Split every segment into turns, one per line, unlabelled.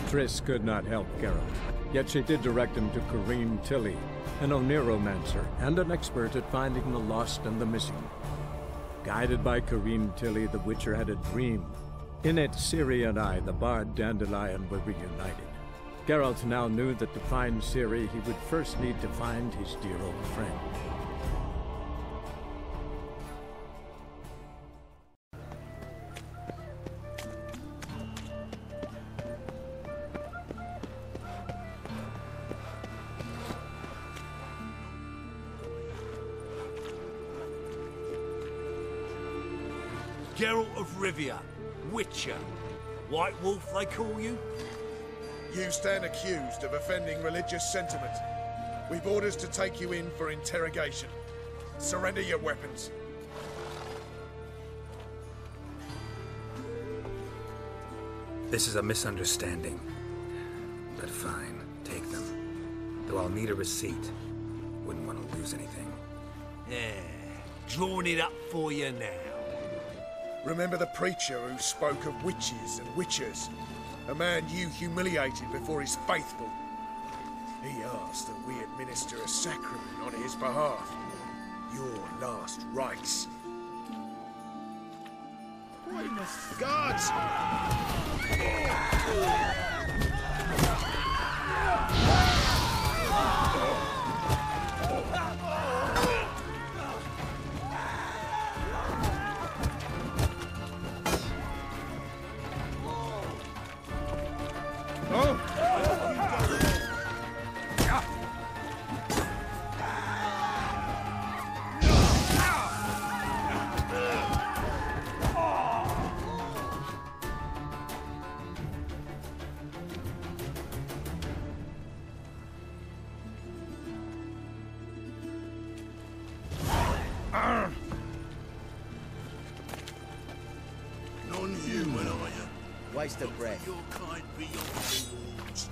Triss could not help Geralt, yet she did direct him to Ciri Tilly, an Oniromancer and an expert at finding the lost and the missing. Guided by Ciri Tilly, the Witcher had a dream. In it, Ciri and I, the bard Dandelion, were reunited. Geralt now knew that to find Ciri, he would first need to find his dear old friend.
Geralt of Rivia, Witcher. White Wolf, they call you?
You stand accused of offending religious sentiment. We've orders to take you in for interrogation. Surrender your weapons.
This is a misunderstanding. But fine, take them. Though I'll need a receipt. Wouldn't want to lose anything.
Yeah, drawing it up for you now.
Remember the preacher who spoke of witches and witchers? A man you humiliated before his faithful. He asked that we administer a sacrament on his behalf. Your last rites. Guards!
Non-human, are you?
Waste of breath.
Your kind beyond the walls.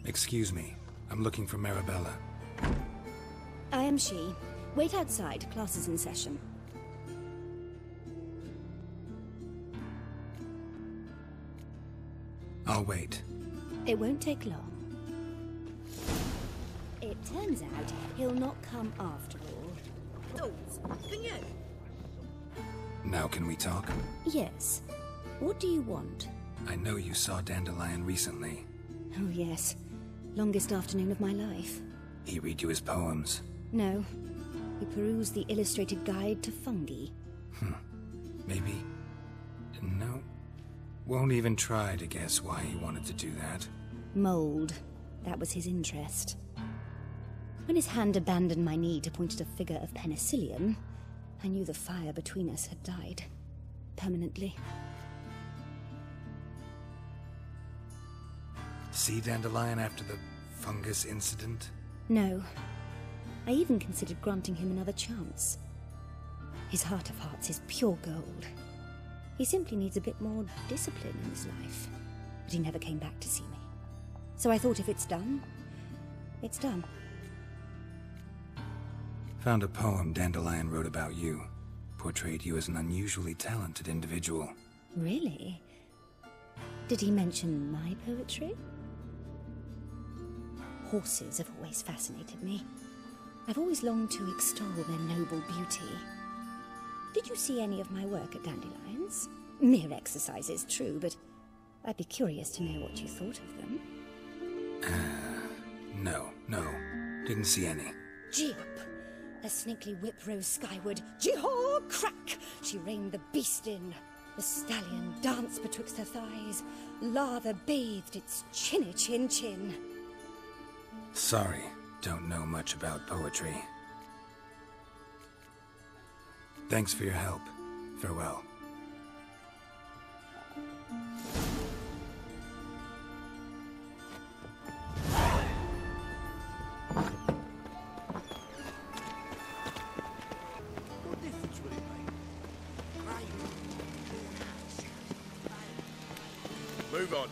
Excuse me. I'm looking for Marabella.
I am she. Wait outside. Class is in session.
I'll wait.
It won't take long. It turns out he'll not come after all.
Dolls, can you?
Now can we talk?
Yes. What do you want?
I know you saw Dandelion recently.
Oh, yes. Longest afternoon of my life.
He read you his poems?
No. We perused the illustrated guide to fungi.
Maybe. No. Won't even try to guess why he wanted to do that.
Mold. That was his interest. When his hand abandoned my knee to point at a figure of penicillium, I knew the fire between us had died. Permanently.
See Dandelion after the fungus incident?
No. I even considered granting him another chance. His heart of hearts is pure gold. He simply needs a bit more discipline in his life. But he never came back to see me. So I thought if it's done, it's done.
Found a poem Dandelion wrote about you. Portrayed you as an unusually talented individual.
Really? Did he mention my poetry? Horses have always fascinated me. I've always longed to extol their noble beauty. Did you see any of my work at Dandelion's? Mere exercises, true, but I'd be curious to know what you thought of them.
No. Didn't see any.
Gee up! The snakely whip rose skyward. Gee-haw! Crack! She reined the beast in. The stallion danced betwixt her thighs. Lather bathed its chinny chin.
Sorry, don't know much about poetry. Thanks for your help. Farewell.
What difference will it make? Right.
Move on.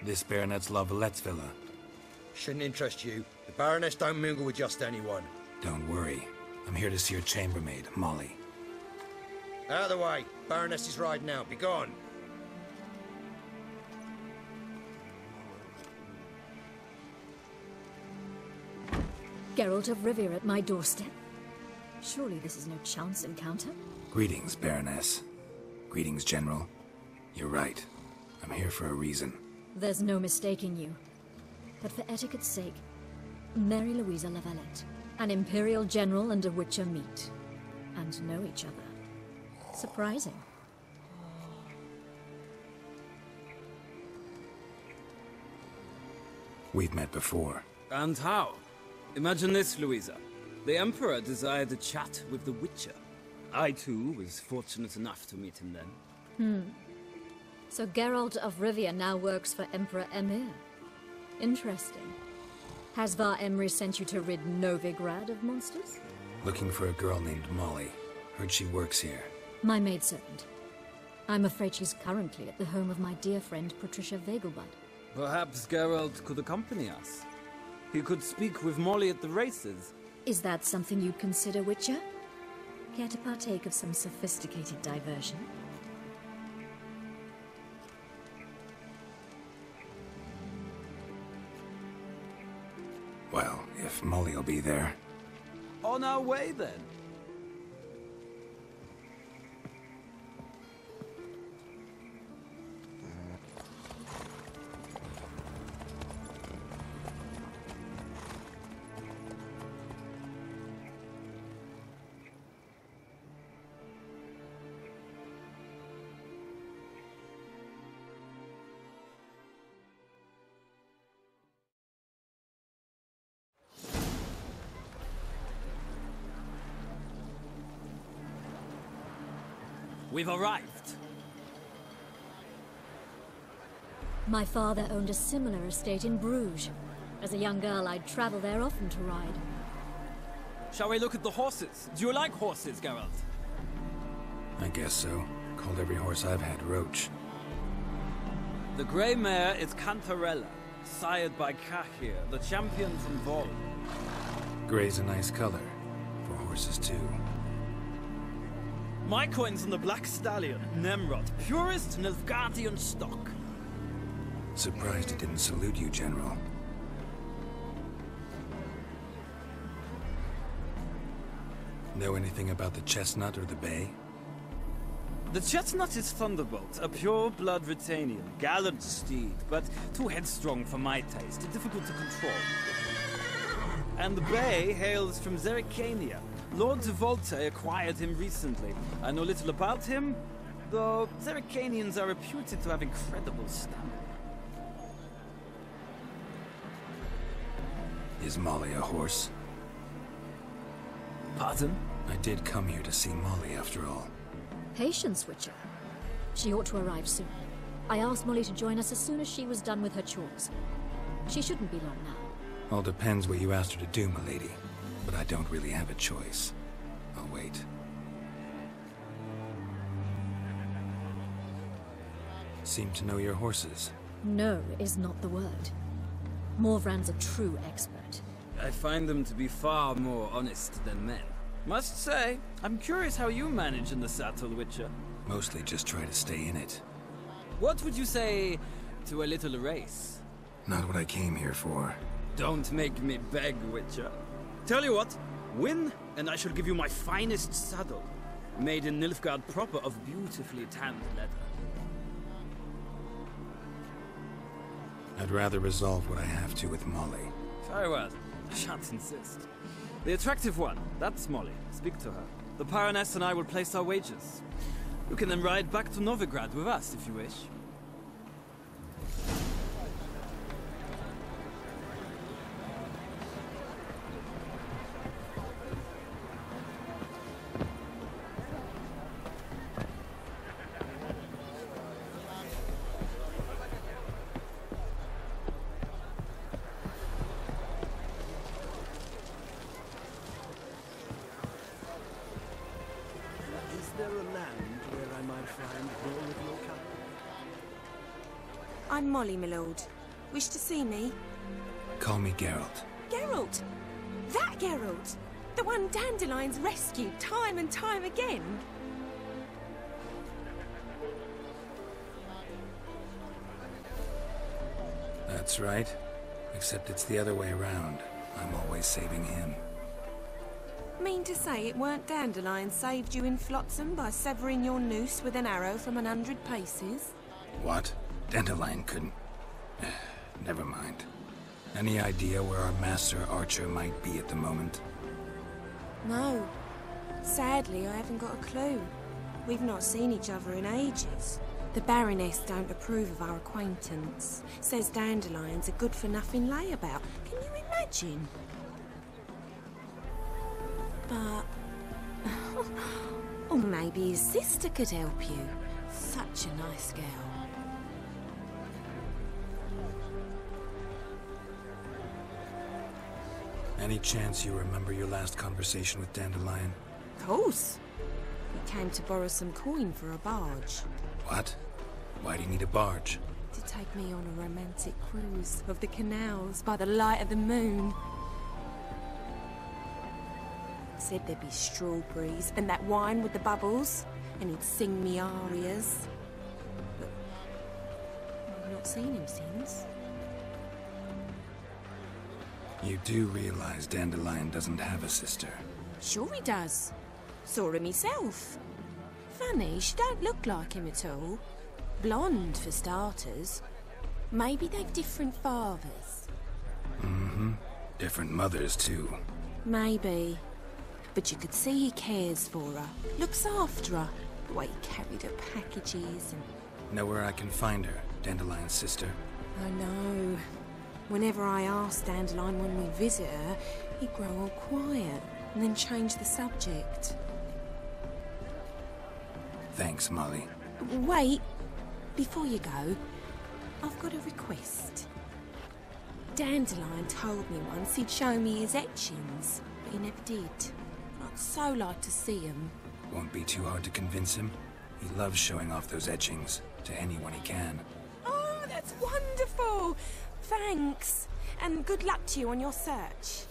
This Baronet's La Vallette's villa.
Shouldn't interest you. The Baroness don't mingle with just anyone.
Don't worry. I'm here to see your chambermaid, Molly.
Out of the way. Baroness is riding out. Be gone.
Geralt of Rivia at my doorstep? Surely this is no chance encounter?
Greetings, Baroness. Greetings, General. You're right. I'm here for a reason.
There's no mistaking you. But for etiquette's sake, Mary Louisa La Valette, an Imperial General and a Witcher meet. And know each other. Surprising.
We've met before.
And how? Imagine this, Louisa. The Emperor desired a chat with the Witcher. I, too, was fortunate enough to meet him then.
So Geralt of Rivia now works for Emperor Emir. Interesting. Has Var Emry sent you to rid Novigrad of monsters?
Looking for a girl named Molly. Heard she works here.
My maidservant. I'm afraid she's currently at the home of my dear friend Patricia Vegelbud.
Perhaps Geralt could accompany us. He could speak with Molly at the races.
Is that something you'd consider, Witcher? Care to partake of some sophisticated diversion?
Well, if Molly'll be there.
On our way, then. We've arrived.
My father owned a similar estate in Bruges. As a young girl, I'd travel there often to ride.
Shall we look at the horses? Do you like horses, Geralt?
I guess so. Called every horse I've had Roach.
The grey mare is Cantarella, sired by Cahir, the champion from Vol.
Gray's a nice color. For horses, too.
My coin's on the Black Stallion, Nemrod, purest Nilfgaardian stock.
Surprised he didn't salute you, General. Know anything about the chestnut or the bay?
The chestnut is Thunderbolt, a pure-blood Britannian, gallant steed, but too headstrong for my taste, difficult to control. And the bay hails from Zerrikania. Lord de Volte acquired him recently. I know little about him, though Zerrikanians are reputed to have incredible stamina.
Is Molly a horse?
Pardon?
I did come here to see Molly, after all.
Patience, Witcher. She ought to arrive soon. I asked Molly to join us as soon as she was done with her chores. She shouldn't be long now.
All depends what you asked her to do, milady. But I don't really have a choice. I'll wait. Seem to know your horses.
No is not the word. Morvran's a true expert.
I find them to be far more honest than men. Must say, I'm curious how you manage in the saddle, Witcher.
Mostly just try to stay in it.
What would you say to a little race?
Not what I came here for.
Don't make me beg, Witcher. Tell you what, win, and I shall give you my finest saddle, made in Nilfgaard proper of beautifully tanned leather.
I'd rather resolve what I have to with Molly.
Very well. I shan't insist. The attractive one. That's Molly. Speak to her. The Baroness and I will place our wages. You can then ride back to Novigrad with us if you wish.
I'm Molly, my lord. Wish to see me?
Call me Geralt.
Geralt? That Geralt? The one Dandelion's rescued time and time again?
That's right. Except it's the other way around. I'm always saving him.
Mean to say it weren't Dandelion saved you in Flotsam by severing your noose with an arrow from 100 paces?
What? Dandelion couldn't... Never mind. Any idea where our master archer might be at the moment?
No. Sadly, I haven't got a clue. We've not seen each other in ages. The Baroness don't approve of our acquaintance. Says Dandelion's a good-for-nothing layabout. Can you imagine? But... or maybe his sister could help you. Such a nice girl.
Any chance you remember your last conversation with Dandelion?
Of course. He came to borrow some coin for a barge.
What? Why do you need a barge?
To take me on a romantic cruise of the canals by the light of the moon. Said there'd be strawberries and that wine with the bubbles, and he'd sing me arias. But I've not seen him since.
You do realize Dandelion doesn't have a sister?
Sure he does. Saw him himself. Funny, she don't look like him at all. Blonde, for starters. Maybe they've different fathers.
Mm-hmm. Different mothers, too.
Maybe. But you could see he cares for her. Looks after her. The way he carried her packages and...
Know where I can find her, Dandelion's sister?
I know. Whenever I ask Dandelion when we visit her, he'd grow all quiet and then change the subject.
Thanks, Molly.
Wait. Before you go, I've got a request. Dandelion told me once he'd show me his etchings, but he never did. I'd so like to see them.
Won't be too hard to convince him. He loves showing off those etchings to anyone he can.
Oh, that's wonderful! Thanks, and good luck to you on your search.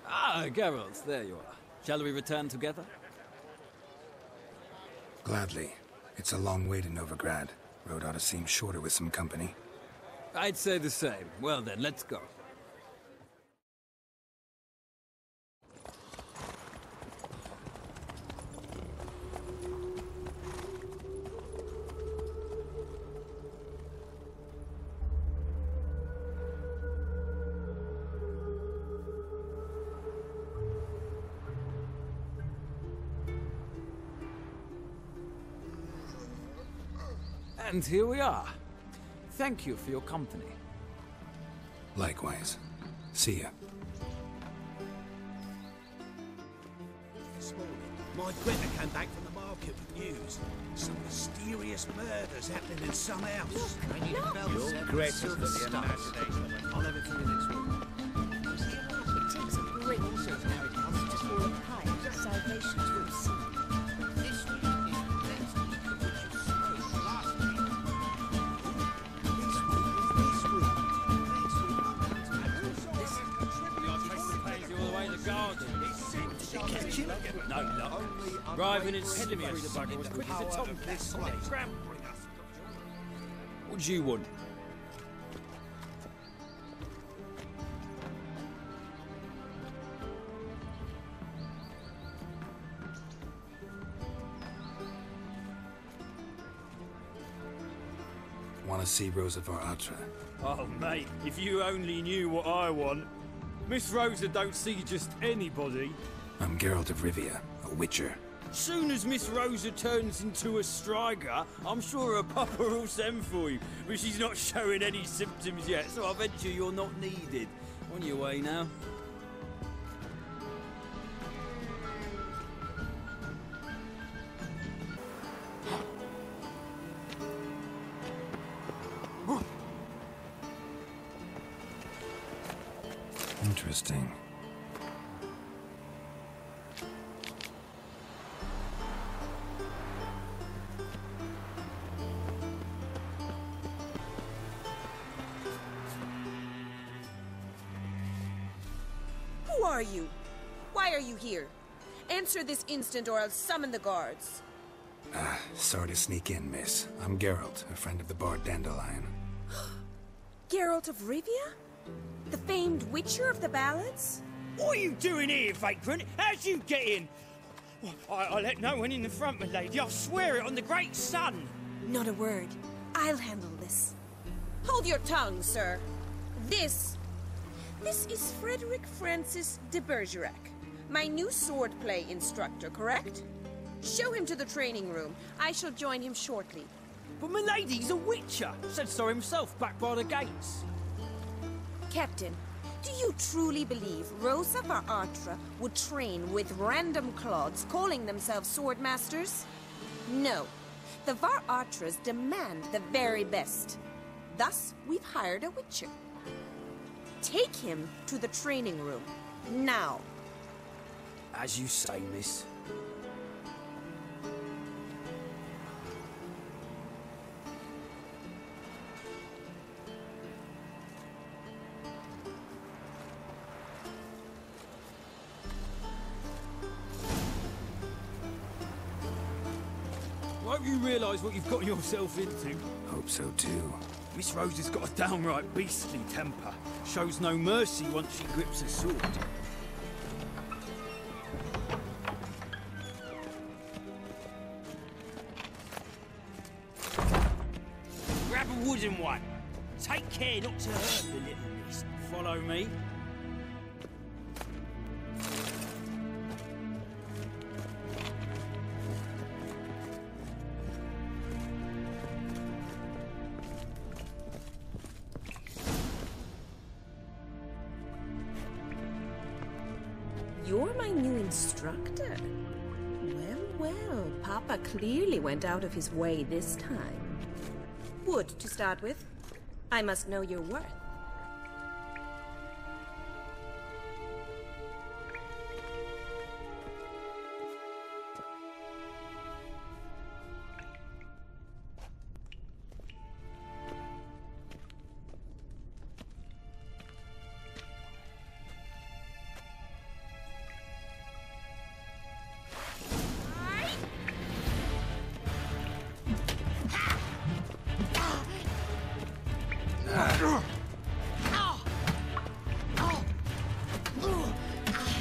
Ah, Geralt, there you are. Shall we return together?
Gladly. It's a long way to Novigrad. Road ought to seem shorter with some company.
I'd say the same. Well then, let's go. And here we are. Thank you for your company.
Likewise. See ya.
This morning, my Greta came back from the market with news. Some mysterious murders happening in some house.
Your Greta's got the imagination.
I'll have it for you next week.
It takes a great deal of arrogance to call a kind salvation to a sin.
This week is the next week of which you spoke last week. This week is this week. Next week, catch him?
No, no. Driving in Sydney through the bugger as quick as a tomcat. What do you want?
Want to see Rosa of Attre?
Oh, mate, if you only knew what I want. Miss Rosa don't see just anybody.
I'm Geralt of Rivia, a witcher.
Soon as Miss Rosa turns into a striker, I'm sure her papa will send for you. But she's not showing any symptoms yet, so I venture you're not needed. On your way now.
Interesting.
Who are you? Why are you here? Answer this instant or I'll summon the guards.
Sorry to sneak in, miss. I'm Geralt, a friend of the bard Dandelion.
Geralt of Rivia? The famed witcher of the ballads?
What are you doing here, vagrant? How'd you get in? Well, I let no one in the front, my lady. I swear it on the great sun.
Not a word. I'll handle this. Hold your tongue, sir. This is Frederick Francis de Bergerac, my new swordplay instructor, correct? Show him to the training room. I shall join him shortly.
But my lady's a witcher. Said so himself back by the gates.
Captain, do you truly believe Rosa of Attre would train with random clods calling themselves swordmasters? No. The Var Attres demand the very best. Thus, we've hired a witcher. Take him to the training room, now.
As you say, miss. I hope you realise what you've got yourself into.
Hope so too.
Miss Rosa's got a downright beastly temper. Shows no mercy once she grips a sword. Grab a wooden one. Take care not to hurt the little miss. Follow me.
You're my new instructor? Well, well, Papa clearly went out of his way this time. Wood, to start with. I must know your worth.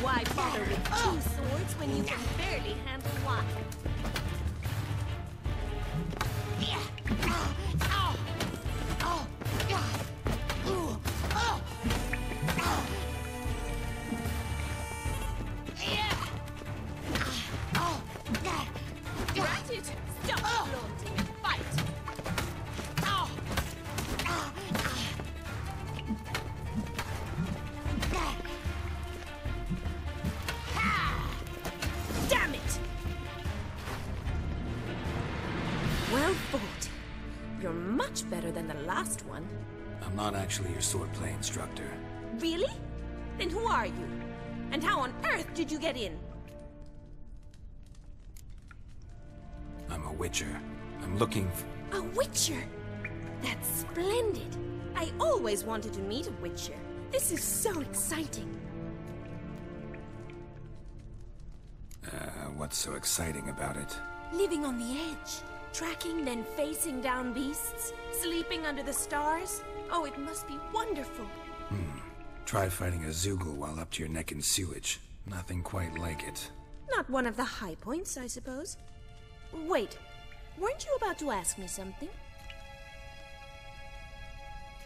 Why bother with two swords when you can barely handle one? Got it! Stop flaunting and fight! Damn it! Well fought. You're much better than the last one.
I'm not actually your swordplay instructor.
Really? Then who are you? And how on earth did you get in?
I'm a witcher. I'm looking for...
A witcher? That's splendid. I always wanted to meet a witcher. This is so exciting.
What's so exciting about it?
Living on the edge. Tracking, then facing down beasts. Sleeping under the stars. Oh, it must be wonderful.
Try fighting a Zoogle while up to your neck in sewage. Nothing quite like it.
Not one of the high points, I suppose. Wait, weren't you about to ask me something?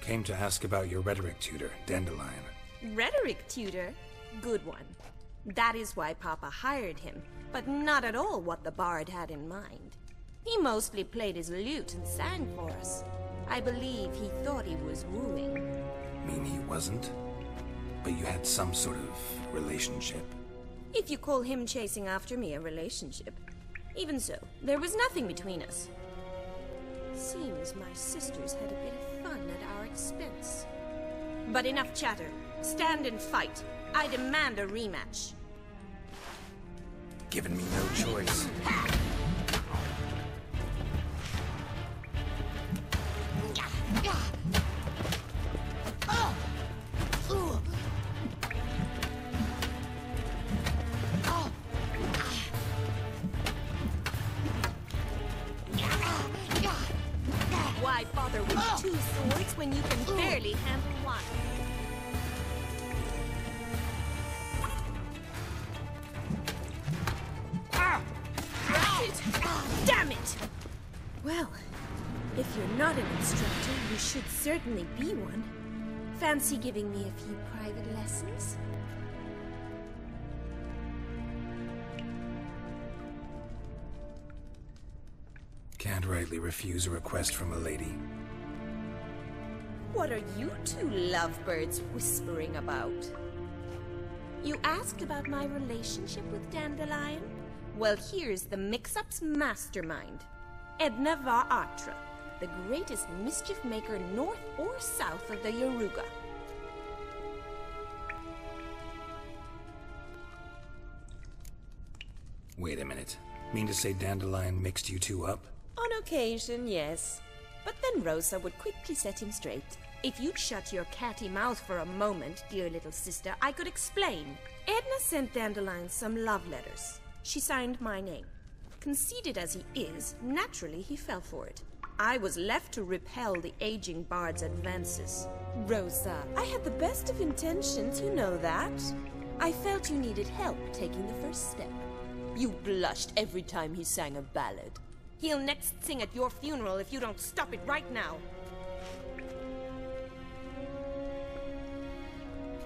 Came to ask about your rhetoric tutor, Dandelion.
Rhetoric tutor? Good one. That is why Papa hired him, but not at all what the bard had in mind. He mostly played his lute and sang for us. I believe he thought he was wooing.
Mean he wasn't? But you had some sort of relationship.
If you call him chasing after me a relationship. Even so, there was nothing between us. Seems my sisters had a bit of fun at our expense. But enough chatter. Stand and fight. I demand a rematch.
Given me no choice.
Why bother with two swords when you can barely handle one? Damn it! Well, if you're not an instructor, you should certainly be one. Fancy giving me a few private lessons?
Can't rightly refuse a request from a lady.
What are you two lovebirds whispering about? You asked about my relationship with Dandelion? Well, here's the mix-up's mastermind. Edna var Attre, the greatest mischief maker north or south of the Yaruga.
Wait a minute. Mean to say Dandelion mixed you two up?
On occasion, yes. But then Rosa would quickly set him straight. If you'd shut your catty mouth for a moment, dear little sister, I could explain. Edna sent Dandelion some love letters. She signed my name. Conceited as he is, naturally he fell for it. I was left to repel the aging bard's advances. Rosa, I had the best of intentions, you know that. I felt you needed help taking the first step. You blushed every time he sang a ballad. He'll next sing at your funeral if you don't stop it right now.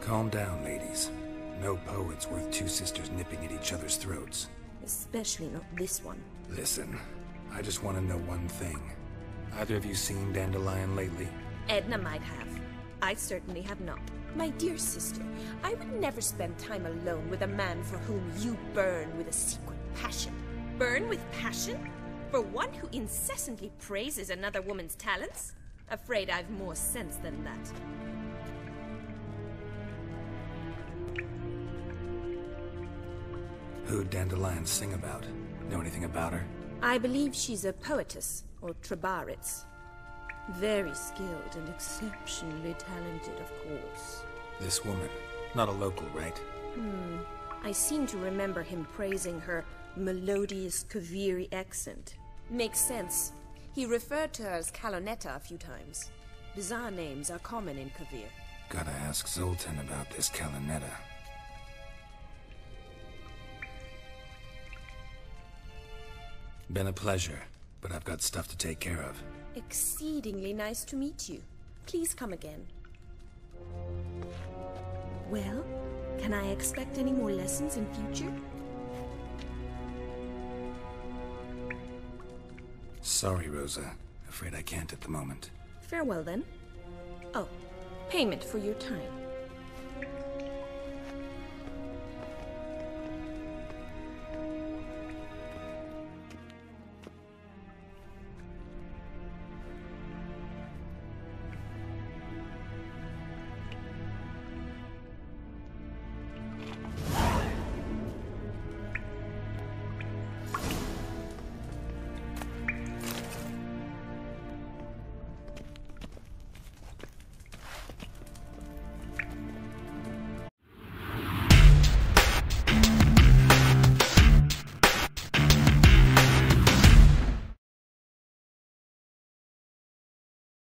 Calm down, ladies. No poet's worth two sisters nipping at each other's throats.
Especially not this one.
Listen, I just want to know one thing. Either of you seen Dandelion lately?
Edna might have. I certainly have not. My dear sister, I would never spend time alone with a man for whom you burn with a secret passion. Burn with passion? For one who incessantly praises another woman's talents? Afraid I've more sense than that.
Who'd Dandelion sing about? Know anything about her?
I believe she's a poetess, or trabaritz. Very skilled and exceptionally talented, of course.
This woman. Not a local, right?
I seem to remember him praising her melodious Kaviri accent. Makes sense. He referred to her as Kalonetta a few times. Bizarre names are common in Kavir.
Gotta ask Zoltan about this Kalonetta. Been a pleasure, but I've got stuff to take care of.
Exceedingly nice to meet you. Please come again. Well, can I expect any more lessons in future?
Sorry, Rosa. Afraid I can't at the moment.
Farewell then. Oh, payment for your time.